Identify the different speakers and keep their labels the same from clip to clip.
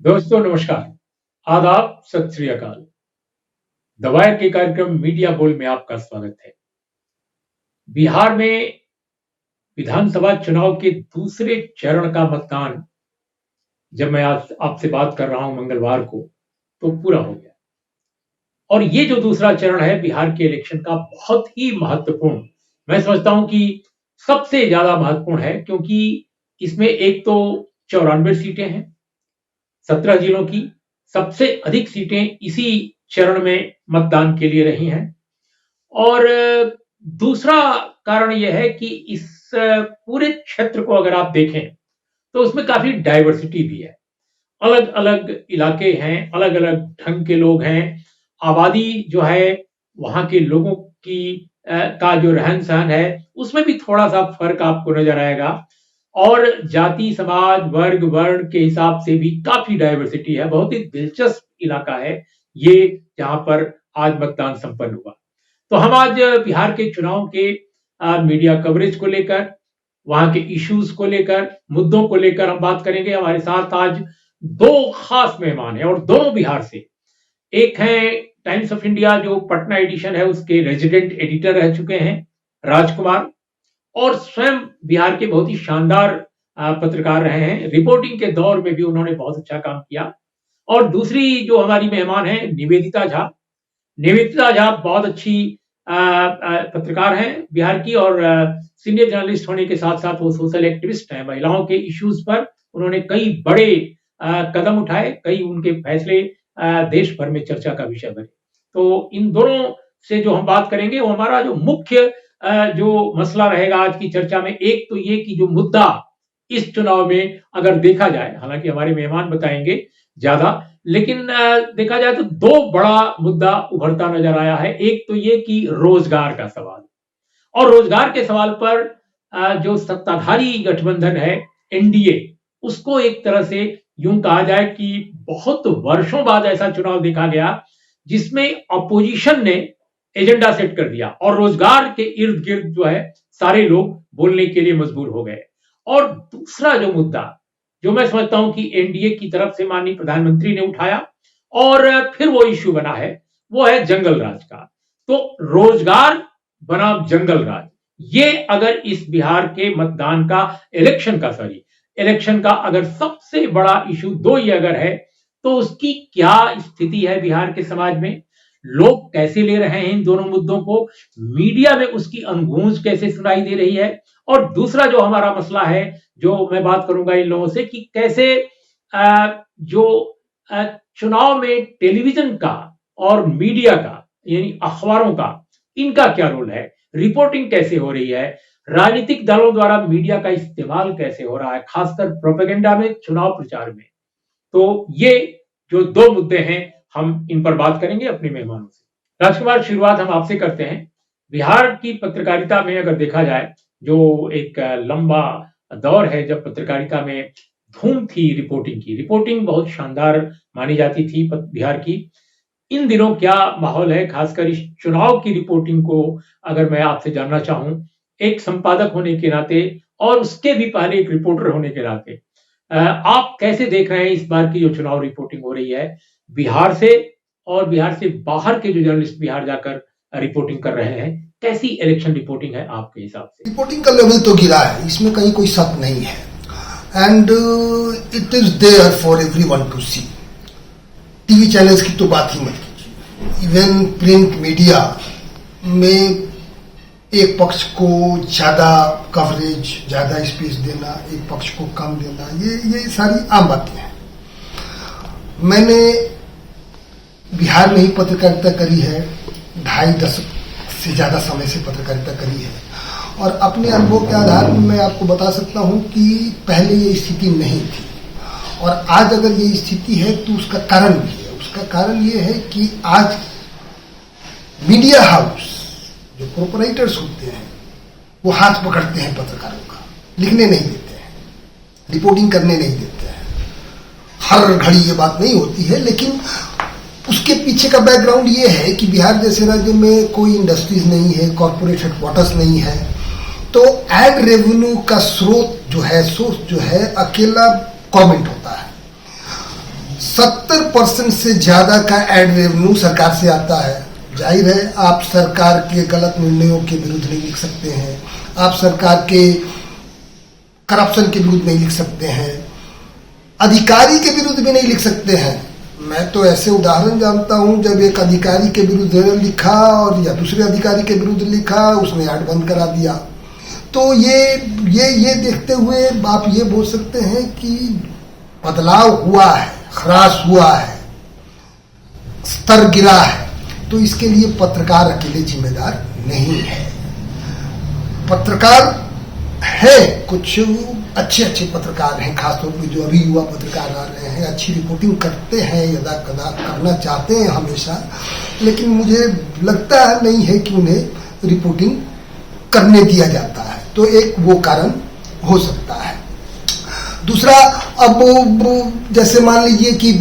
Speaker 1: दोस्तों नमस्कार, आदाब, सत श्री अकाल। द वायर के कार्यक्रम मीडिया बोल में आपका स्वागत है। बिहार में विधानसभा चुनाव के दूसरे चरण का मतदान जब मैं आज आपसे बात कर रहा हूं मंगलवार को, तो पूरा हो गया। और ये जो दूसरा चरण है बिहार के इलेक्शन का, बहुत ही महत्वपूर्ण, मैं समझता हूं कि सबसे ज्यादा महत्वपूर्ण है, क्योंकि इसमें एक तो 94 सीटें हैं 17 जिलों की। सबसे अधिक सीटें इसी चरण में मतदान के लिए रही हैं। और दूसरा कारण यह है कि इस पूरे क्षेत्र को अगर आप देखें तो उसमें काफी डाइवर्सिटी भी है। अलग अलग इलाके हैं, अलग अलग ढंग के लोग हैं। आबादी जो है वहां के लोगों की का जो रहन सहन है उसमें भी थोड़ा सा फर्क आपको नजर आएगा। और जाति, समाज, वर्ग, वर्ण के हिसाब से भी काफी डाइवर्सिटी है। बहुत ही दिलचस्प इलाका है ये, जहां पर आज मतदान संपन्न हुआ। तो हम आज बिहार के चुनाव के मीडिया कवरेज को लेकर, वहां के इश्यूज को लेकर, मुद्दों को लेकर हम बात करेंगे। हमारे साथ आज दो खास मेहमान हैं और दोनों बिहार से। एक है टाइम्स ऑफ इंडिया जो पटना एडिशन है उसके रेजिडेंट एडिटर रह चुके हैं राजकुमार, और स्वयं बिहार के बहुत ही शानदार पत्रकार रहे हैं। रिपोर्टिंग के दौर में भी उन्होंने बहुत अच्छा काम किया। और दूसरी जो हमारी मेहमान है निवेदिता झा। निवेदिता झा बहुत अच्छी पत्रकार हैं बिहार की, और सीनियर जर्नलिस्ट होने के साथ साथ वो सोशल एक्टिविस्ट हैं। महिलाओं के इश्यूज पर उन्होंने कई बड़े कदम उठाए, कई उनके फैसले देश भर में चर्चा का विषय बने। तो इन दोनों से जो हम बात करेंगे वो हमारा जो मुख्य जो मसला रहेगा आज की चर्चा में, एक तो ये कि जो मुद्दा इस चुनाव में अगर देखा जाए, हालांकि हमारे मेहमान बताएंगे ज्यादा, लेकिन देखा जाए तो दो बड़ा मुद्दा उभरता नजर आया है। एक तो ये कि रोजगार का सवाल, और रोजगार के सवाल पर जो सत्ताधारी गठबंधन है एनडीए, उसको एक तरह से यूं कहा जाए कि बहुत वर्षों बाद ऐसा चुनाव देखा गया जिसमें अपोजिशन ने एजेंडा सेट कर दिया और रोजगार के इर्द गिर्द जो है सारे लोग बोलने के लिए मजबूर हो गए। और दूसरा जो मुद्दा जो मैं समझता हूं कि एनडीए की तरफ से माननीय प्रधानमंत्री ने उठाया और फिर वो इश्यू बना है, वो है जंगल राज का। तो रोजगार बनाम जंगल राज, ये अगर इस बिहार के मतदान का इलेक्शन का अगर सबसे बड़ा इश्यू दो ये अगर है, तो उसकी क्या स्थिति है बिहार के समाज में, लोग कैसे ले रहे हैं इन दोनों मुद्दों को, मीडिया में उसकी अनगूंज कैसे सुनाई दे रही है। और दूसरा जो हमारा मसला है, जो मैं बात करूंगा इन लोगों से, कि कैसे जो चुनाव में टेलीविजन का और मीडिया का यानी अखबारों का, इनका क्या रोल है, रिपोर्टिंग कैसे हो रही है, राजनीतिक दलों द्वारा मीडिया का इस्तेमाल कैसे हो रहा है, खासकर प्रोपेगेंडा में, चुनाव प्रचार में। तो ये जो दो मुद्दे हैं, हम इन पर बात करेंगे अपने मेहमानों से। राजकुमार, शुरुआत हम आपसे करते हैं। बिहार की पत्रकारिता में अगर देखा जाए, जो एक लंबा दौर है जब पत्रकारिता में धूम थी रिपोर्टिंग की, रिपोर्टिंग बहुत शानदार मानी जाती थी बिहार की। इन दिनों क्या माहौल है, खासकर इस चुनाव की रिपोर्टिंग को अगर मैं आपसे जानना चाहूं, एक संपादक होने के नाते और उसके भी पहले एक रिपोर्टर होने के नाते, आप कैसे देख रहे हैं इस बार की जो चुनाव रिपोर्टिंग हो रही है बिहार से, और बिहार से बाहर के जो जर्नलिस्ट बिहार जाकर रिपोर्टिंग कर रहे हैं, कैसी इलेक्शन रिपोर्टिंग है आपके हिसाब से?
Speaker 2: रिपोर्टिंग का लेवल तो गिरा है, इसमें कहीं कोई शक नहीं है, and it is there for everyone to see. TV channels की तो बात ही मत कीजिए, इवन प्रिंट मीडिया में एक पक्ष को ज्यादा कवरेज, ज्यादा स्पेस देना, एक पक्ष को कम देना, ये सारी आम बातें हैं। मैंने बिहार में ही पत्रकारिता करी है, 2.5 दशक से ज्यादा समय से पत्रकारिता करी है, और अपने अनुभव के आधार पर मैं आपको बता सकता हूं कि पहले ये स्थिति नहीं थी, और आज अगर ये स्थिति है तो उसका कारण भी है। उसका कारण ये है कि आज मीडिया हाउस जो प्रोपराइटर्स होते हैं वो हाथ पकड़ते हैं पत्रकारों का, लिखने नहीं देते हैं, रिपोर्टिंग करने नहीं देते हैं। हर घड़ी ये बात नहीं होती है, लेकिन उसके पीछे का बैकग्राउंड ये है कि बिहार जैसे राज्य में कोई इंडस्ट्रीज नहीं है, कॉर्पोरेट हेडक्वार्टर्स नहीं है, तो एड रेवेन्यू का स्रोत जो है, सोर्स जो है, अकेला गवर्नमेंट होता है। 70% से ज्यादा का एड रेवेन्यू सरकार से आता है। जाहिर है आप सरकार के गलत निर्णयों के विरुद्ध नहीं लिख सकते हैं, आप सरकार के करप्शन के विरुद्ध नहीं लिख सकते हैं, अधिकारी के विरुद्ध भी नहीं लिख सकते हैं। मैं तो ऐसे उदाहरण जानता हूं, जब एक अधिकारी के विरुद्ध लिखा और या दूसरे अधिकारी के विरुद्ध लिखा, उसने ऐड बंद करा दिया। तो ये देखते हुए आप ये बोल सकते हैं कि बदलाव हुआ है, ह्रास हुआ है, स्तर गिरा है। तो इसके लिए पत्रकार अकेले जिम्मेदार नहीं है। पत्रकार है, कुछ अच्छे पत्रकार हैं, खासतौर पर जो अभी युवा पत्रकार आ रहे हैं, अच्छी रिपोर्टिंग करते हैं, यदा कदा करना चाहते हैं हमेशा, लेकिन मुझे लगता है नहीं है कि उन्हें रिपोर्टिंग करने दिया जाता है। तो एक वो कारण हो सकता है। दूसरा, अब जैसे मान लीजिए कि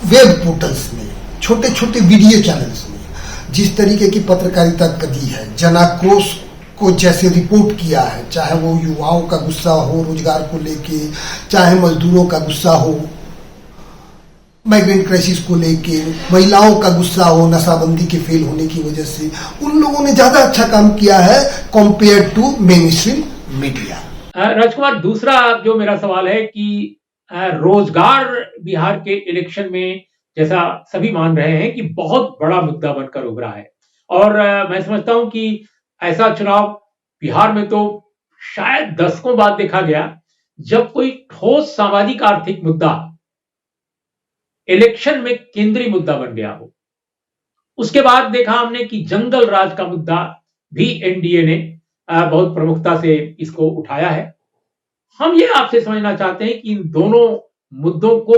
Speaker 2: वेब पोर्टल्स में, छोटे छोटे वीडियो चैनल्स में जिस तरीके की पत्रकारिता करी है, जनाक्रोश को जैसे रिपोर्ट किया है, चाहे वो युवाओं का गुस्सा हो रोजगार को लेके, चाहे मजदूरों का गुस्सा हो माइग्रेंट क्राइसिस को लेके, महिलाओं का गुस्सा हो नशाबंदी के फेल होने की वजह से, उन लोगों ने ज्यादा अच्छा काम किया है compare to mainstream media.
Speaker 1: Rajkumar, दूसरा जो मेरा सवाल है कि रोजगार बिहार के इलेक्शन में, जैसा सभी मान रहे हैं कि बहुत बड़ा मुद्दा बनकर उभरा है, और मैं समझता हूं कि ऐसा चुनाव बिहार में तो शायद दशकों बाद देखा गया जब कोई ठोस सामाजिक आर्थिक मुद्दा इलेक्शन में केंद्रीय मुद्दा बन गया हो। उसके बाद देखा हमने कि जंगल राज का मुद्दा भी एनडीए ने बहुत प्रमुखता से इसको उठाया है। हम ये आपसे समझना चाहते हैं कि इन दोनों मुद्दों को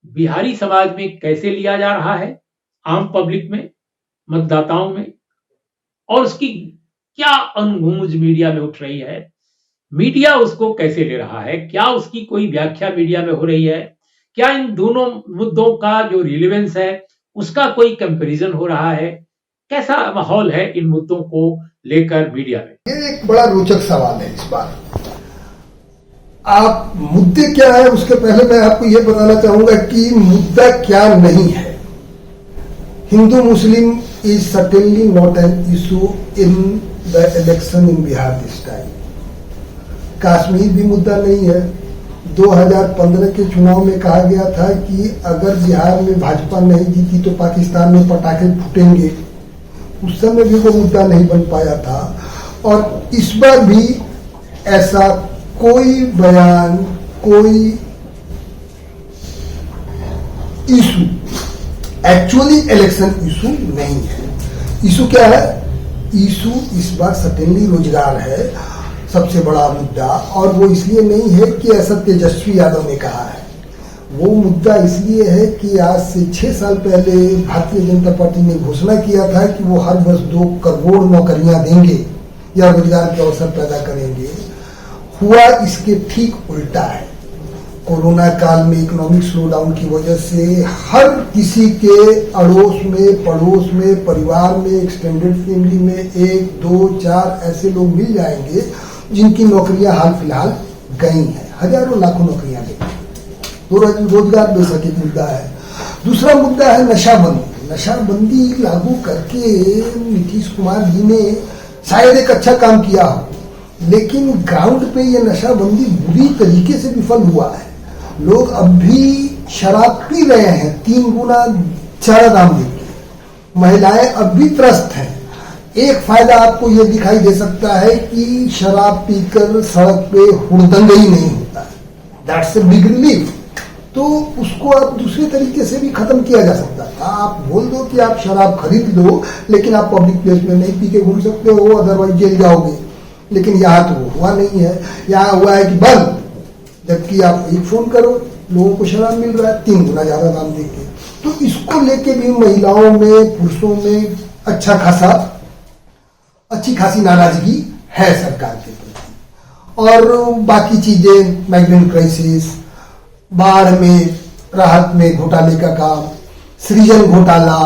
Speaker 1: बिहारी समाज में कैसे लिया जा रहा है, आम पब्लिक में, मतदाताओं में, और उसकी क्या अनगूंज मीडिया में उठ रही है, मीडिया उसको कैसे ले रहा है, क्या उसकी कोई व्याख्या मीडिया में हो रही है, क्या इन दोनों मुद्दों का जो रिलेवेंस है उसका कोई कंपैरिजन हो रहा है, कैसा माहौल है इन मुद्दों को लेकर मीडिया में?
Speaker 2: ये एक बड़ा रोचक सवाल है इस बार। आप मुद्दे क्या है उसके पहले मैं आपको ये बताना चाहूंगा कि मुद्दा क्या नहीं है। हिंदू मुस्लिम is certainly not an issue in the election in Bihar this time. Kashmir भी मुद्दा नहीं है। 2015 के चुनाव में कहा गया था कि अगर बिहार में भाजपा नहीं जीती तो पाकिस्तान में पटाखे फूटेंगे। उस समय भी वो मुद्दा नहीं बन पाया था, और इस बार भी ऐसा कोई बयान, कोई इशू, एक्चुअली इलेक्शन इशू नहीं है। इशू क्या है? इशू इस बार सटेनली रोजगार है, सबसे बड़ा मुद्दा। और वो इसलिए नहीं है कि ऐसा तेजस्वी यादव ने कहा है, वो मुद्दा इसलिए है कि आज से 6 साल पहले भारतीय जनता पार्टी ने घोषणा किया था कि वो हर वर्ष 2 करोड़ नौकरियां देंगे या रोजगार के अवसर पैदा करेंगे। हुआ इसके ठीक उल्टा है। कोरोना काल में इकोनॉमिक स्लोडाउन की वजह से हर किसी के अड़ोस में, पड़ोस में, परिवार में, एक्सटेंडेड फैमिली में 1, 2, 4 ऐसे लोग मिल जाएंगे जिनकी नौकरियां हाल फिलहाल गई हैं। हजारों लाखों नौकरियां गई। तो रोजगार बेशक एक मुद्दा है। दूसरा मुद्दा है नशाबंदी। नशाबंदी लागू करके नीतीश कुमार जी ने शायद एक अच्छा काम किया हो, लेकिन ग्राउंड पे ये नशाबंदी बुरी तरीके से विफल हुआ है। लोग अब भी शराब पी रहे हैं 3 गुना ज्यादा दाम देके। महिलाएं अब भी त्रस्त हैं। एक फायदा आपको ये दिखाई दे सकता है कि शराब पीकर सड़क पे हुड़दंगई नहीं होता है, दैट्स अ बिग रिलीफ। तो उसको आप दूसरे तरीके से भी खत्म किया जा सकता था। आप बोल दो कि आप शराब खरीद लो, लेकिन आप पब्लिक प्लेस में नहीं पी के घूम सकते हो, अदरवाइज जेल जाओगे। लेकिन यहाँ तो वो हुआ नहीं है। यहाँ हुआ है कि बंद, जबकि आप एक फोन करो लोगों को शराब मिल रहा है 3 गुना ज्यादा दाम देके। तो इसको लेके भी महिलाओं में, पुरुषों में अच्छी खासी नाराजगी है सरकार के प्रति। और बाकी चीजें, माइग्रेंट क्राइसिस, बाढ़ में राहत में घोटाले का काम, सृजन घोटाला,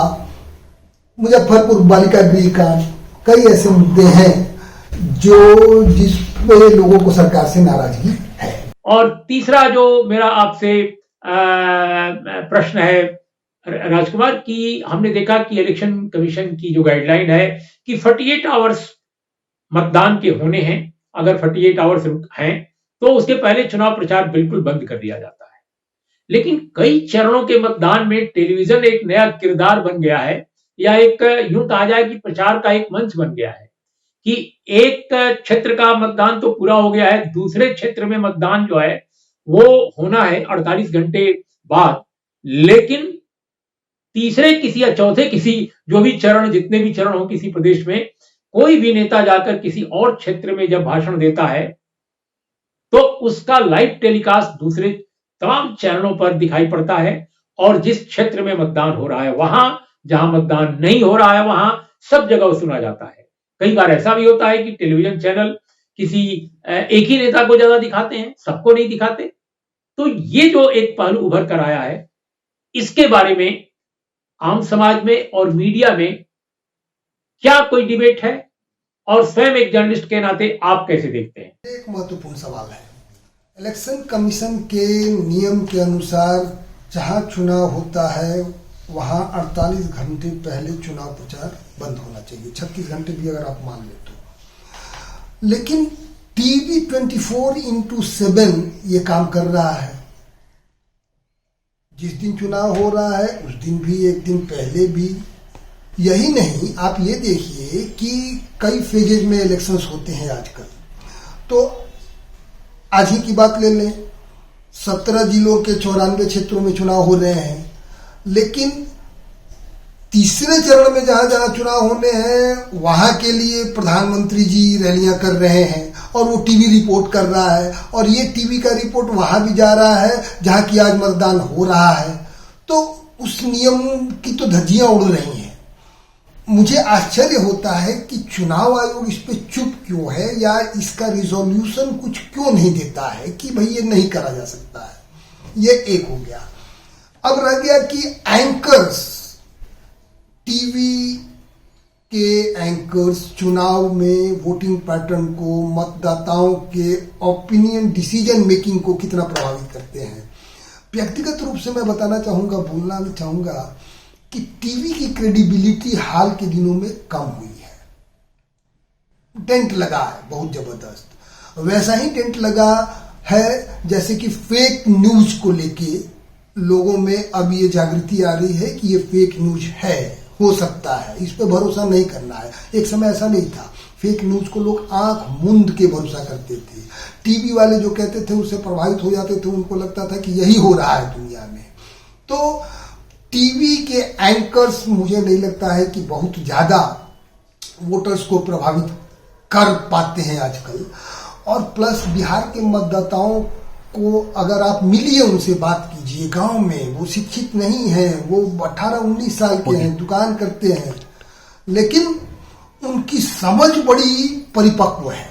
Speaker 2: मुजफ्फरपुर बालिका गृह कांड, कई ऐसे मुद्दे हैं जिस पे लोगों को सरकार से नाराजगी है।
Speaker 1: और तीसरा जो मेरा आपसे प्रश्न है राजकुमार, कि हमने देखा कि इलेक्शन कमीशन की जो गाइडलाइन है कि 48 आवर्स मतदान के होने हैं, अगर 48 आवर्स हैं तो उसके पहले चुनाव प्रचार बिल्कुल बंद कर दिया जाता है। लेकिन कई चरणों के मतदान में टेलीविजन एक नया किरदार बन गया है, या एक यूं कहा जाए कि प्रचार का एक मंच बन गया है, कि एक क्षेत्र का मतदान तो पूरा हो गया है, दूसरे क्षेत्र में मतदान जो है वो होना है 48 घंटे बाद, लेकिन तीसरे किसी या चौथे किसी जो भी चरण, जितने भी चरण हो किसी प्रदेश में, कोई भी नेता जाकर किसी और क्षेत्र में जब भाषण देता है तो उसका लाइव टेलीकास्ट दूसरे तमाम चैनलों पर दिखाई पड़ता है, और जिस क्षेत्र में मतदान हो रहा है वहां, जहां मतदान नहीं हो रहा है वहां सब जगह सुना जाता है। कई बार ऐसा भी होता है कि टेलीविजन चैनल किसी एक ही नेता को ज्यादा दिखाते हैं, सबको नहीं दिखाते। तो ये जो एक पहलू उभर कर आया है, इसके बारे में आम समाज में और मीडिया में क्या कोई डिबेट है, और स्वयं एक जर्नलिस्ट के नाते आप कैसे देखते हैं?
Speaker 2: एक महत्वपूर्ण सवाल है। इलेक्शन कमीशन के नियम के अनुसार जहां चुनाव होता है वहां 48 घंटे पहले चुनाव प्रचार बंद होना चाहिए, 36 घंटे भी अगर आप मान ले तो। लेकिन टीवी 24/7 ये काम कर रहा है। जिस दिन चुनाव हो रहा है उस दिन भी, एक दिन पहले भी। यही नहीं, आप ये देखिए कि कई फेजेज में इलेक्शंस होते हैं आजकल। तो आज ही की बात ले लें, 17 जिलों के 94 क्षेत्रों में चुनाव हो रहे हैं, लेकिन तीसरे चरण में जहां जहां चुनाव होने हैं वहां के लिए प्रधानमंत्री जी रैलियां कर रहे हैं और वो टीवी रिपोर्ट कर रहा है, और ये टीवी का रिपोर्ट वहां भी जा रहा है जहां की आज मतदान हो रहा है। तो उस नियम की तो धज्जियां उड़ रही हैं। मुझे आश्चर्य होता है कि चुनाव आयोग इस पे चुप क्यों है, या इसका रिजोल्यूशन कुछ क्यों नहीं देता है कि भाई ये नहीं करा जा सकता है। ये एक हो गया। अब रह गया कि एंकर्स, टीवी के एंकर्स चुनाव में वोटिंग पैटर्न को, मतदाताओं के ओपिनियन डिसीजन मेकिंग को कितना प्रभावित करते हैं। व्यक्तिगत रूप से मैं बोलना चाहूंगा कि टीवी की क्रेडिबिलिटी हाल के दिनों में कम हुई है। डेंट लगा है बहुत जबरदस्त। वैसा ही डेंट लगा है जैसे कि फेक न्यूज को लेके लोगों में अब ये जागृति आ रही है कि ये फेक न्यूज है, हो सकता है, इस पे भरोसा नहीं करना है। एक समय ऐसा नहीं था, फेक न्यूज को लोग आंख मूंद के भरोसा करते थे। टीवी वाले जो कहते थे उससे प्रभावित हो जाते थे, उनको लगता था कि यही हो रहा है दुनिया में। तो टीवी के एंकर्स मुझे नहीं लगता है कि बहुत ज्यादा वोटर्स को प्रभावित कर पाते हैं आजकल। और प्लस बिहार के मतदाताओं को अगर आप मिलिए, उनसे बात कीजिए, गांव में वो शिक्षित नहीं है, वो 18-19 साल के हैं, दुकान करते हैं, लेकिन उनकी समझ बड़ी परिपक्व है।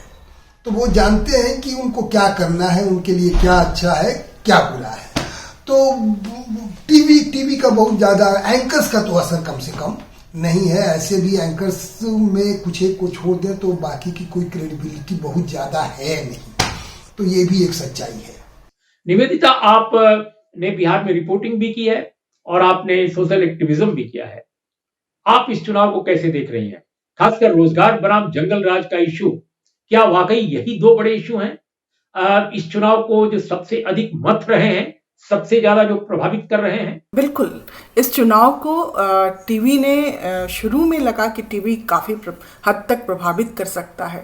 Speaker 2: तो वो जानते हैं कि उनको क्या करना है, उनके लिए क्या अच्छा है, क्या बुरा है। तो टीवी का बहुत ज्यादा, एंकर्स का तो असर कम से कम नहीं है। ऐसे भी एंकर्स में कुछ एक को छोड़ दे तो बाकी की कोई क्रेडिबिलिटी बहुत ज्यादा है नहीं। तो ये भी एक सच्चाई है।
Speaker 1: निवेदिता, आपने बिहार में रिपोर्टिंग भी की है और आपने सोशल एक्टिविज्म भी किया है। आप इस चुनाव को कैसे देख रही हैं? खासकर रोजगार बनाम जंगल राज का इशू, क्या वाकई यही दो बड़े इशू हैं इस चुनाव को जो सबसे अधिक मथ रहे हैं, सबसे ज्यादा जो प्रभावित कर रहे हैं?
Speaker 3: बिल्कुल, इस चुनाव को टीवी ने शुरू में लगा कि टीवी काफ़ी हद तक प्रभावित कर सकता है,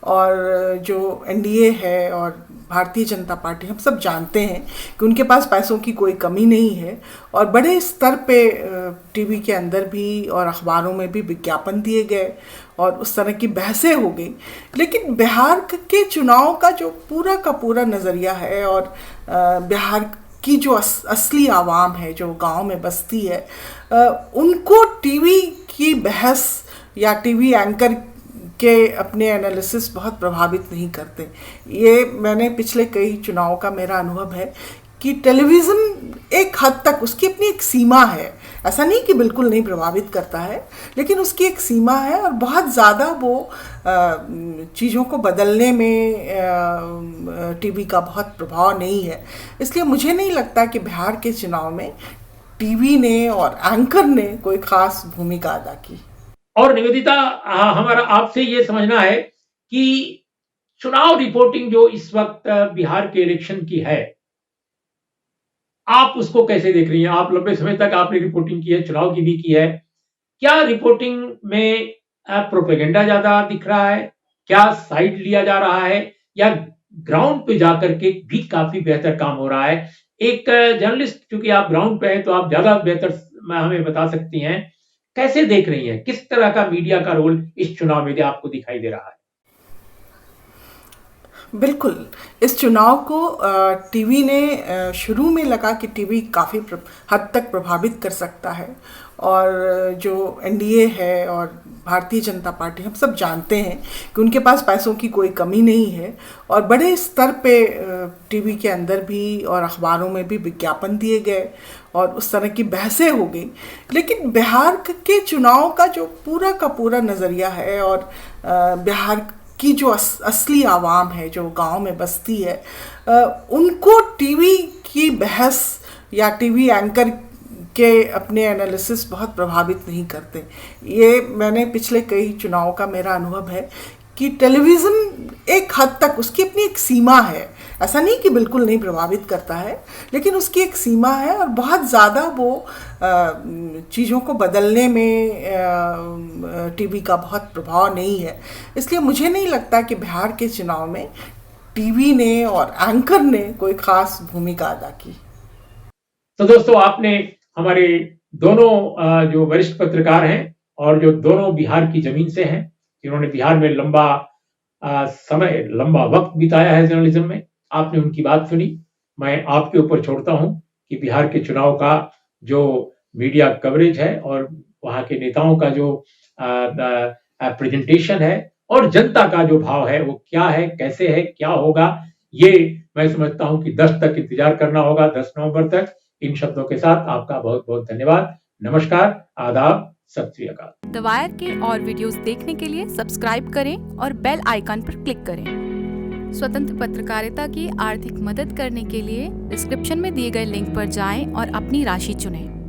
Speaker 3: और जो एनडीए है और भारतीय जनता पार्टी, हम सब जानते हैं कि उनके पास पैसों की कोई कमी नहीं है, और बड़े स्तर पे टीवी के अंदर भी और अखबारों में भी विज्ञापन दिए गए और उस तरह की बहसें हो गई। लेकिन बिहार के चुनाव का जो पूरा का पूरा नज़रिया है, और बिहार की जो असली आवाम है जो गांव में बसती है, उनको टीवी की बहस या टीवी एंकर के अपने एनालिसिस बहुत प्रभावित नहीं करते। ये मैंने पिछले कई चुनाव का मेरा अनुभव है कि टेलीविज़न एक हद तक उसकी अपनी एक सीमा है। ऐसा नहीं कि बिल्कुल नहीं प्रभावित करता है, लेकिन उसकी एक सीमा है और बहुत ज़्यादा वो चीज़ों को बदलने में टीवी का बहुत प्रभाव नहीं है। इसलिए मुझे नहीं लगता कि बिहार के चुनाव में टीवी ने और एंकर ने कोई ख़ास भूमिका अदा की।
Speaker 1: और निवेदिता, हमारा आपसे ये समझना है कि चुनाव रिपोर्टिंग जो इस वक्त बिहार के इलेक्शन की है, आप उसको कैसे देख रही हैं? आप लंबे समय तक आपने रिपोर्टिंग की है, चुनाव की भी की है। क्या रिपोर्टिंग में प्रोपेगेंडा ज़्यादा दिख रहा है? क्या साइड लिया जा रहा है? या ग्राउंड पे जाकर के भी काफ़ी बेहतर काम हो रहा है? एक जर्नलिस्ट, चूँकि आप ग्राउंड पे हैं, तो आप ज़्यादा बेहतर हमें बता सकती हैं। कैसे देख रही हैं? किस तरह का मीडिया का रोल इस चुनाव में आपको दिखाई दे रहा है?
Speaker 3: बिल्कुल, इस चुनाव को टीवी ने शुरू में लगा कि टीवी काफ़ी हद तक प्रभावित कर सकता है, और जो एनडीए है और भारतीय जनता पार्टी, हम सब जानते हैं कि उनके पास पैसों की कोई कमी नहीं है, और बड़े स्तर पे टीवी के अंदर भी और अखबारों में भी विज्ञापन दिए गए और उस तरह की बहसें हो गई। लेकिन बिहार के चुनाव का जो पूरा का पूरा नज़रिया है, और बिहार की जो असली आवाम है जो गांव में बसती है, उनको टीवी की बहस या टीवी एंकर के अपने एनालिसिस बहुत प्रभावित नहीं करते। ये मैंने पिछले कई चुनावों का मेरा अनुभव है कि टेलीविज़न एक हद तक उसकी अपनी एक सीमा है। ऐसा नहीं कि बिल्कुल नहीं प्रभावित करता है, लेकिन उसकी एक सीमा है और बहुत ज़्यादा वो चीज़ों को बदलने में टीवी का बहुत प्रभाव नहीं है। इसलिए मुझे नहीं लगता कि बिहार के चुनाव में टीवी ने और एंकर ने कोई ख़ास भूमिका अदा की।
Speaker 1: तो दोस्तों, आपने हमारे दोनों जो वरिष्ठ पत्रकार हैं और जो दोनों बिहार की ज़मीन से हैं, जिन्होंने बिहार में लंबा वक्त बिताया है जर्नलिज्म में, आपने उनकी बात सुनी। मैं आपके ऊपर छोड़ता हूं कि बिहार के चुनाव का जो मीडिया कवरेज है और वहां के नेताओं का जो प्रेजेंटेशन है और जनता का जो भाव है, वो क्या है, कैसे है, क्या होगा, ये मैं समझता हूं कि 10 तक इंतजार करना होगा, 10 नवंबर तक। इन शब्दों के साथ आपका बहुत बहुत धन्यवाद। नमस्कार, आदाब, सत श्री अकाल।
Speaker 4: द वायर के और वीडियोस देखने के लिए सब्सक्राइब करें और बेल आइकन पर क्लिक करें। स्वतंत्र पत्रकारिता की आर्थिक मदद करने के लिए डिस्क्रिप्शन में दिए गए लिंक पर जाएं और अपनी राशि चुनें।